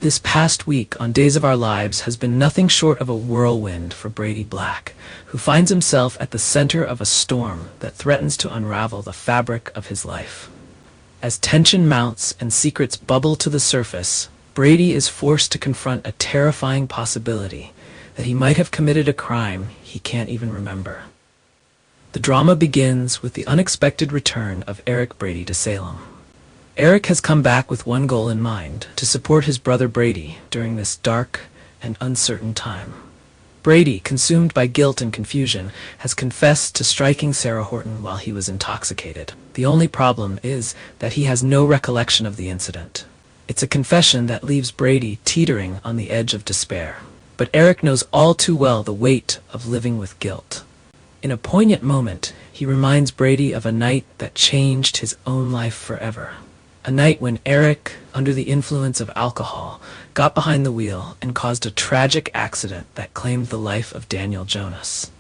This past week on Days of Our Lives has been nothing short of a whirlwind for Brady Black, who finds himself at the center of a storm that threatens to unravel the fabric of his life. As tension mounts and secrets bubble to the surface, Brady is forced to confront a terrifying possibility that he might have committed a crime he can't even remember. The drama begins with the unexpected return of Eric Brady to Salem. Eric has come back with one goal in mind: to support his brother Brady during this dark and uncertain time. Brady, consumed by guilt and confusion, has confessed to striking Sarah Horton while he was intoxicated. The only problem is that he has no recollection of the incident. It's a confession that leaves Brady teetering on the edge of despair. But Eric knows all too well the weight of living with guilt. In a poignant moment, he reminds Brady of a night that changed his own life forever. A night when Eric, under the influence of alcohol, got behind the wheel and caused a tragic accident that claimed the life of Daniel Jonas.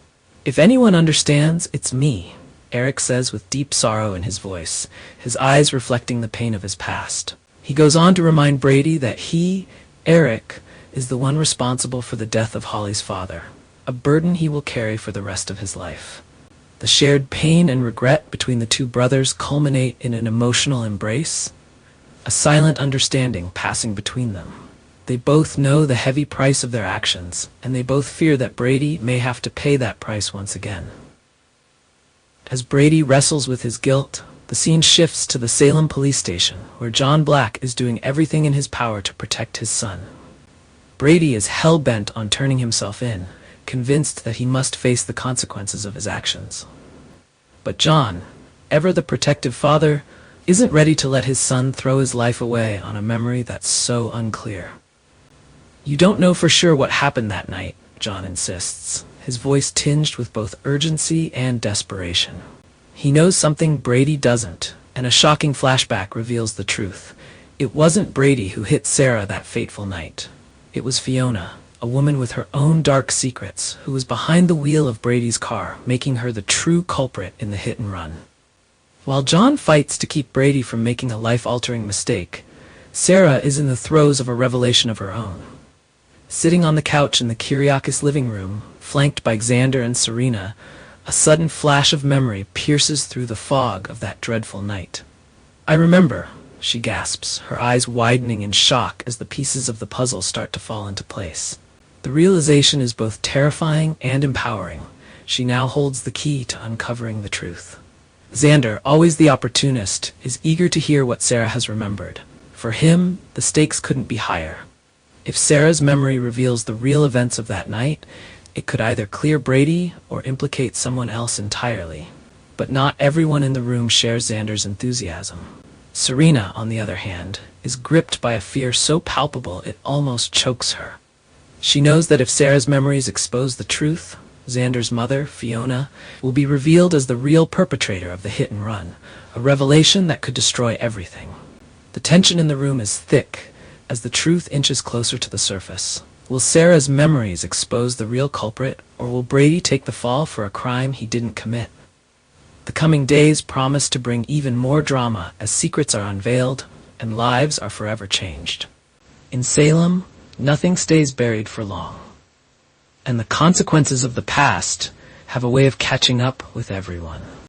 "If anyone understands, it's me," Eric says with deep sorrow in his voice, his eyes reflecting the pain of his past. He goes on to remind Brady that he, Eric, is the one responsible for the death of Holly's father, a burden he will carry for the rest of his life. The shared pain and regret between the two brothers culminate in an emotional embrace, a silent understanding passing between them. They both know the heavy price of their actions, and they both fear that Brady may have to pay that price once again. As Brady wrestles with his guilt, the scene shifts to the Salem police station, where John Black is doing everything in his power to protect his son. Brady is hell-bent on turning himself in, convinced that he must face the consequences of his actions. But John, ever the protective father, isn't ready to let his son throw his life away on a memory that's so unclear. "You don't know for sure what happened that night," John insists, his voice tinged with both urgency and desperation. He knows something Brady doesn't, and a shocking flashback reveals the truth. It wasn't Brady who hit Sarah that fateful night. It was Fiona, a woman with her own dark secrets, who was behind the wheel of Brady's car, making her the true culprit in the hit and run. While John fights to keep Brady from making a life-altering mistake, Sarah is in the throes of a revelation of her own. Sitting on the couch in the Kyriakis living room, flanked by Xander and Serena, a sudden flash of memory pierces through the fog of that dreadful night. "I remember," she gasps, her eyes widening in shock as the pieces of the puzzle start to fall into place. The realization is both terrifying and empowering. She now holds the key to uncovering the truth. Xander, always the opportunist, is eager to hear what Sarah has remembered. For him, the stakes couldn't be higher. If Sarah's memory reveals the real events of that night, it could either clear Brady or implicate someone else entirely. But not everyone in the room shares Xander's enthusiasm. Serena, on the other hand, is gripped by a fear so palpable it almost chokes her. She knows that if Sarah's memories expose the truth, Xander's mother, Fiona, will be revealed as the real perpetrator of the hit and run, a revelation that could destroy everything. The tension in the room is thick as the truth inches closer to the surface. Will Sarah's memories expose the real culprit, or will Brady take the fall for a crime he didn't commit? The coming days promise to bring even more drama as secrets are unveiled and lives are forever changed. In Salem, nothing stays buried for long, and the consequences of the past have a way of catching up with everyone.